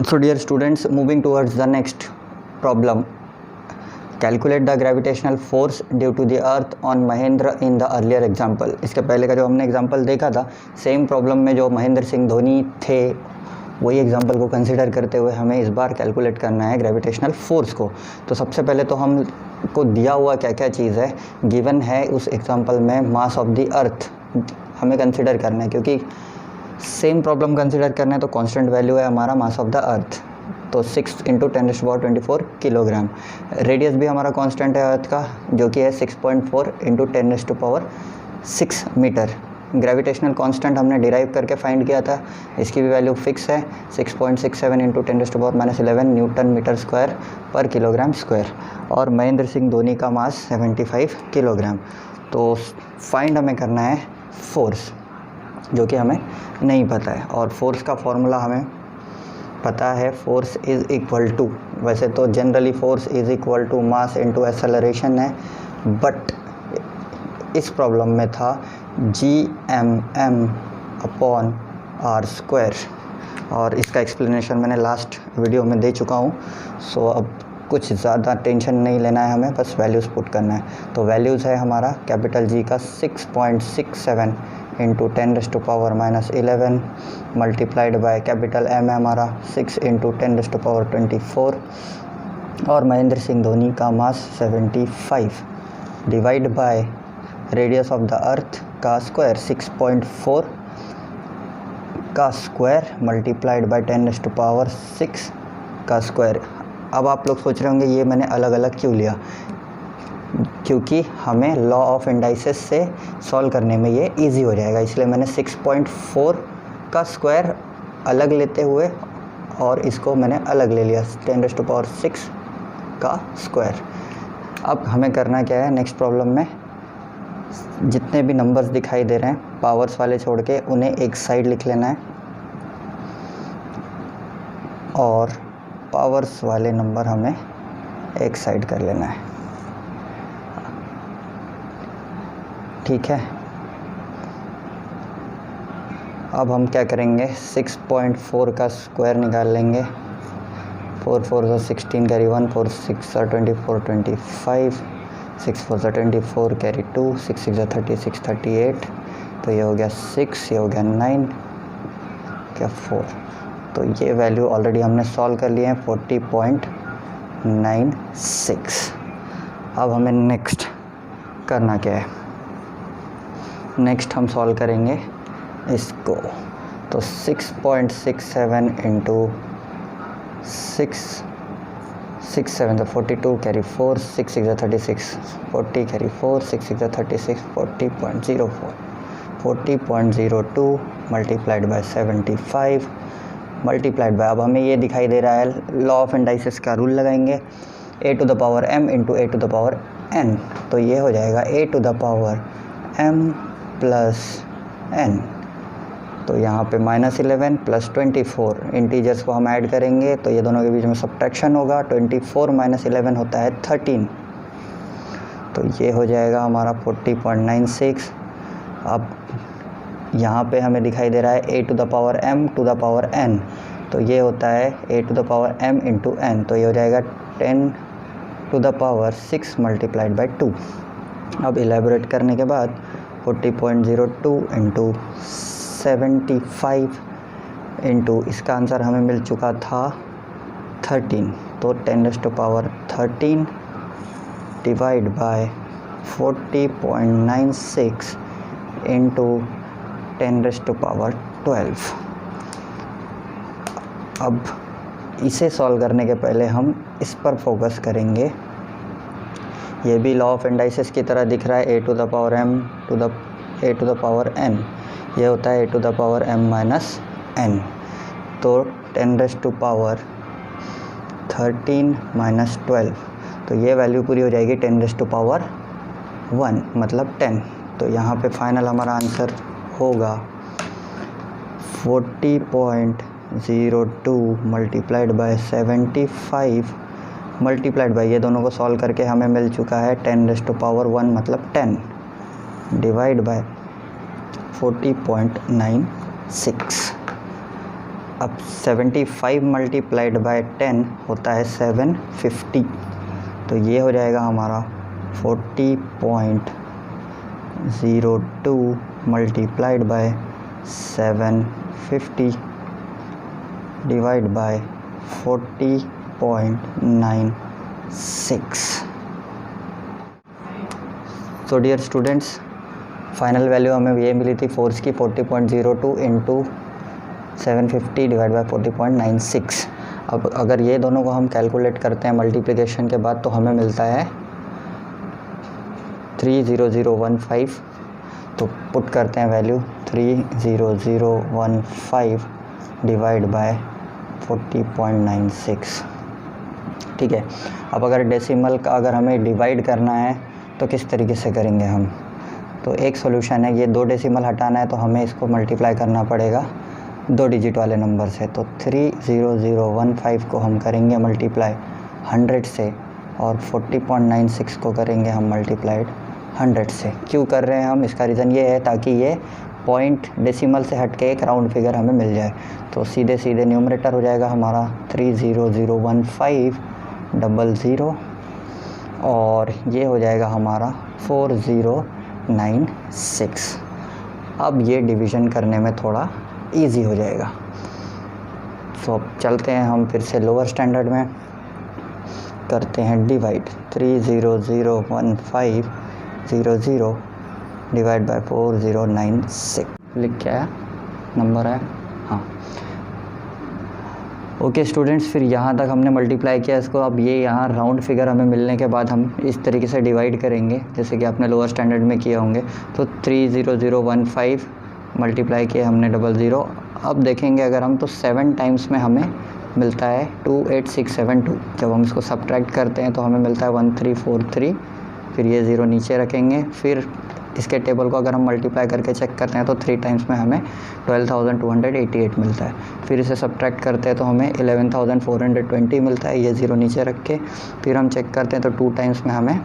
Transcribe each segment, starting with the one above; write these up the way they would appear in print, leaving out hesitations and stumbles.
So dear students, moving towards the next problem. Calculate the gravitational force due to the earth on Mahendra in the earlier example. इसके पहले का जो हमने example देखा था, same problem में जो महेंद्र सिंह धोनी थे वही एग्जाम्पल को कंसिडर करते हुए हमें इस बार कैलकुलेट करना है ग्रेविटेशनल फोर्स को। तो सबसे पहले तो हमको दिया हुआ क्या क्या चीज़ है, गिवन है उस एग्जाम्पल में मास ऑफ द अर्थ हमें कंसिडर करना है, क्योंकि सेम प्रॉब्लम कंसिडर करना है तो कांस्टेंट वैल्यू है हमारा मास ऑफ द अर्थ, तो 6 × 10⁻24 किलोग्राम। रेडियस भी हमारा कांस्टेंट है अर्थ का, जो कि है 6.4 × 10⁻6 मीटर। ग्रेविटेशनल कांस्टेंट हमने डिराइव करके फाइंड किया था, इसकी भी वैल्यू फिक्स है 6.67 × 10⁻11 न्यूटन मीटर स्क्वायर पर किलोग्राम स्क्वायर। और महेंद्र सिंह धोनी का मास 75 किलोग्राम। तो फाइंड हमें करना है फोर्स, जो कि हमें नहीं पता है। और फोर्स का फॉर्मूला हमें पता है, फोर्स इज़ इक्वल टू, वैसे तो generally force is equal to mass into acceleration है, बट इस प्रॉब्लम में था Gmm/r², और इसका एक्सप्लेनेशन मैंने लास्ट वीडियो में दे चुका हूँ। सो अब कुछ ज़्यादा टेंशन नहीं लेना है हमें, बस वैल्यूज़ पुट करना है। तो वैल्यूज़ है हमारा कैपिटल G का 6.67 × 10⁻11 मल्टीप्लाइड बाय कैपिटल M है हमारा 6 × 10⁻24, और महेंद्र सिंह धोनी का मास 75 divide by radius of the earth का स्क्वायर 6.4 का स्क्वायर मल्टीप्लाइड बाय 10⁻6 का स्क्वायर। अब आप लोग सोच रहे होंगे ये मैंने अलग अलग क्यों लिया, क्योंकि हमें लॉ ऑफ इंडाइसेस से सॉल्व करने में ये इजी हो जाएगा, इसलिए मैंने 6.4 का स्क्वायर अलग लेते हुए और इसको मैंने अलग ले लिया 10⁻6 का स्क्वायर। अब हमें करना क्या है, नेक्स्ट प्रॉब्लम में जितने भी नंबर्स दिखाई दे रहे हैं पावर्स वाले छोड़ के उन्हें एक साइड लिख लेना है, और पावर्स वाले नंबर हमें एक साइड कर लेना है, ठीक है। अब हम क्या करेंगे, 6.4 का स्क्वायर निकाल लेंगे, 4 4 16 कैरी 1, 4 6 24 25, 6 4 24 कैरी 2, 6 6 36 38, तो ये हो गया 6, ये हो गया 9, क्या 4। तो ये वैल्यू ऑलरेडी हमने सॉल्व कर लिए हैं 40.96। अब हमें नेक्स्ट करना क्या है, नेक्स्ट हम सॉल्व करेंगे इसको। तो 6.67 × 6 7 42 carry 4, 6 6 36 40 carry 4, 6 6 36 40.02 multiplied bye 75 multiplied by, अब हमें ये दिखाई दे रहा है, लॉ ऑफ इंडाइसेस का रूल लगाएंगे, a⁻m × a⁻n, तो ये हो जाएगा a⁻m + n। तो यहाँ पे -11 + 24 इंटीजर्स को हम ऐड करेंगे तो ये दोनों के बीच में सब्ट्रैक्शन होगा, 24 - 11 होता है 13, तो ये हो जाएगा हमारा 40.96। अब यहाँ पे हमें दिखाई दे रहा है a⁻m⁻n, तो ये होता है a⁻m × n, तो ये हो जाएगा 10⁻6 मल्टीप्लाइड बाय 2। अब इलेबोरेट करने के बाद 40.02 × 75 इंटू इसका आंसर हमें मिल चुका था 13, तो 10⁻13 डिवाइड बाय 40.96 इंटू 10⁻12। अब इसे सॉल्व करने के पहले हम इस पर फोकस करेंगे। ये भी लॉ ऑफ इंडाइसेस की तरह दिख रहा है, a⁻m → a⁻n, ये होता है a⁻m - n, तो 10⁻13 - 12, तो ये वैल्यू पूरी हो जाएगी 10⁻1 मतलब 10। तो यहाँ पे फाइनल हमारा आंसर होगा 40.02 मल्टीप्लाइड बाय 75 मल्टीप्लाइड बाय, ये दोनों को सॉल्व करके हमें मिल चुका है 10⁻1 मतलब 10 डिवाइड बाय 40.96। अब 75 मल्टीप्लाइड बाय 10 होता है 750, तो ये हो जाएगा हमारा 40.02 multiplied by 750 divide by 40.96। So dear students, final value हमें ये मिली थी फोर्स की 40.02 इंटू 750 डिवाइड बाय 40.96। अब अगर ये दोनों को हम कैलकुलेट करते हैं मल्टीप्लिकेशन के बाद तो हमें मिलता है 30015। तो पुट करते हैं वैल्यू 30015 डिवाइड बाय 40.96। ठीक है, अब अगर डेसिमल का अगर हमें डिवाइड करना है तो किस तरीके से करेंगे हम? तो एक सॉल्यूशन है, ये 2 डेसिमल हटाना है तो हमें इसको मल्टीप्लाई करना पड़ेगा 2 डिजिट वाले नंबर से। तो 30015 को हम करेंगे मल्टीप्लाई 100 से और 40.96 को करेंगे हम मल्टीप्लाइड 100 से। क्यों कर रहे हैं हम? इसका रीज़न ये है ताकि ये पॉइंट डेसिमल से हट के एक राउंड फिगर हमें मिल जाए। तो सीधे सीधे न्यूमरेटर हो जाएगा हमारा 3001500 और ये हो जाएगा हमारा 4096। अब ये डिवीज़न करने में थोड़ा इजी हो जाएगा। तो अब चलते हैं हम फिर से लोअर स्टैंडर्ड में, करते हैं डिवाइड 3001500 डिवाइड बाय 4096। लिख के आया नंबर है? हाँ, ओके स्टूडेंट्स, फिर यहाँ तक हमने मल्टीप्लाई किया इसको। अब ये यहाँ राउंड फिगर हमें मिलने के बाद हम इस तरीके से डिवाइड करेंगे जैसे कि आपने लोअर स्टैंडर्ड में किए होंगे। तो 30015 मल्टीप्लाई किया हमने 00। अब देखेंगे अगर हम तो 7 टाइम्स में हमें मिलता है 28672। जब हम इसको सब्ट्रैक्ट करते हैं तो हमें मिलता है 1343। फिर ये 0 नीचे रखेंगे। फिर इसके टेबल को अगर हम मल्टीप्लाई करके चेक करते हैं तो 3 टाइम्स में हमें 12,288 मिलता है। फिर इसे सब्ट्रैक्ट करते हैं तो हमें 11,420 मिलता है, ये 0 नीचे रख के। फिर हम चेक करते हैं तो 2 टाइम्स में हमें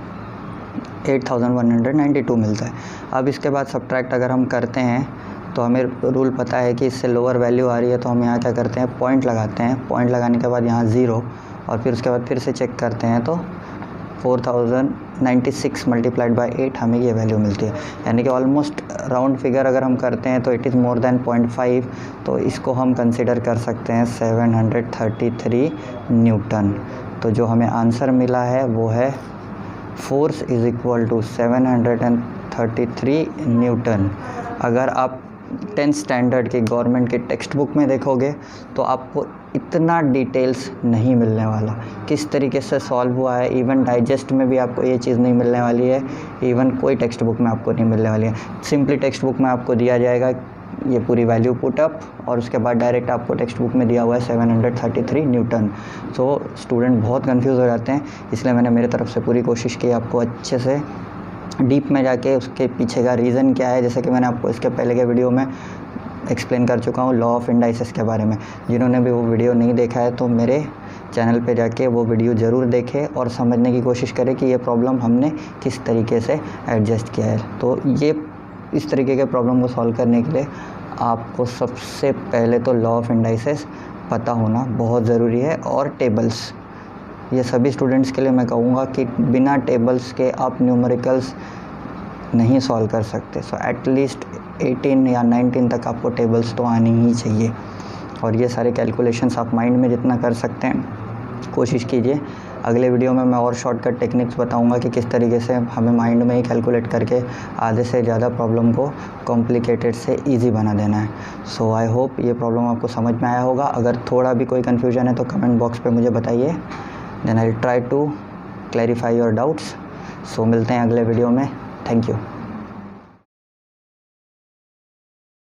8,192 मिलता है। अब इसके बाद सब्ट्रैक्ट अगर हम करते हैं तो हमें रूल पता है कि इससे लोअर वैल्यू आ रही है तो हम यहाँ क्या करते हैं, पॉइंट लगाते हैं। पॉइंट लगाने के बाद यहाँ 0 और फिर उसके बाद फिर से चेक करते हैं तो 4096 मल्टीप्लाइड बाय 8 हमें ये वैल्यू मिलती है। यानी कि ऑलमोस्ट राउंड फिगर अगर हम करते हैं तो इट इज़ मोर देन 0.5। तो इसको हम कंसिडर कर सकते हैं 733 न्यूटन। तो जो हमें आंसर मिला है वो है force is equal to 733 newton. अगर आप 10th स्टैंडर्ड की गवर्नमेंट के टेक्स्ट बुक में देखोगे तो आपको इतना डिटेल्स नहीं मिलने वाला, किस तरीके से सॉल्व हुआ है। इवन डाइजेस्ट में भी आपको ये चीज़ नहीं मिलने वाली है, इवन कोई टेक्स्ट बुक में आपको नहीं मिलने वाली है। सिंपली टेक्स्ट बुक में आपको दिया जाएगा ये पूरी वैल्यू पुट अप और उसके बाद डायरेक्ट आपको टेक्स्ट बुक में दिया हुआ है 733 न्यूटन। सो स्टूडेंट बहुत कंफ्यूज हो जाते हैं, इसलिए मैंने मेरे तरफ से पूरी कोशिश की आपको अच्छे से डीप में जाके उसके पीछे का रीज़न क्या है, जैसे कि मैंने आपको इसके पहले के वीडियो में एक्सप्लेन कर चुका हूँ लॉ ऑफ इंडाइसेस के बारे में। जिन्होंने भी वो वीडियो नहीं देखा है तो मेरे चैनल पे जाके वो वीडियो ज़रूर देखें और समझने की कोशिश करें कि ये प्रॉब्लम हमने किस तरीके से एडजस्ट किया है। तो ये इस तरीके के प्रॉब्लम को सॉल्व करने के लिए आपको सबसे पहले तो लॉ ऑफ इंडाइसेस पता होना बहुत ज़रूरी है और टेबल्स। ये सभी स्टूडेंट्स के लिए मैं कहूँगा कि बिना टेबल्स के आप न्यूमेरिकल्स नहीं सॉल्व कर सकते। सो एटलीस्ट 18 या 19 तक आपको टेबल्स तो आनी ही चाहिए। और ये सारे कैलकुलेशंस आप माइंड में जितना कर सकते हैं कोशिश कीजिए। अगले वीडियो में मैं और शॉर्टकट टेक्निक्स बताऊंगा कि किस तरीके से हमें माइंड में ही कैलकुलेट करके आधे से ज़्यादा प्रॉब्लम को कॉम्प्लिकेटेड से इजी बना देना है। सो आई होप ये प्रॉब्लम आपको समझ में आया होगा। अगर थोड़ा भी कोई कन्फ्यूजन है तो कमेंट बॉक्स पे मुझे बताइए, then I will try to clarify your doubts. So मिलते हैं अगले वीडियो में। Thank you.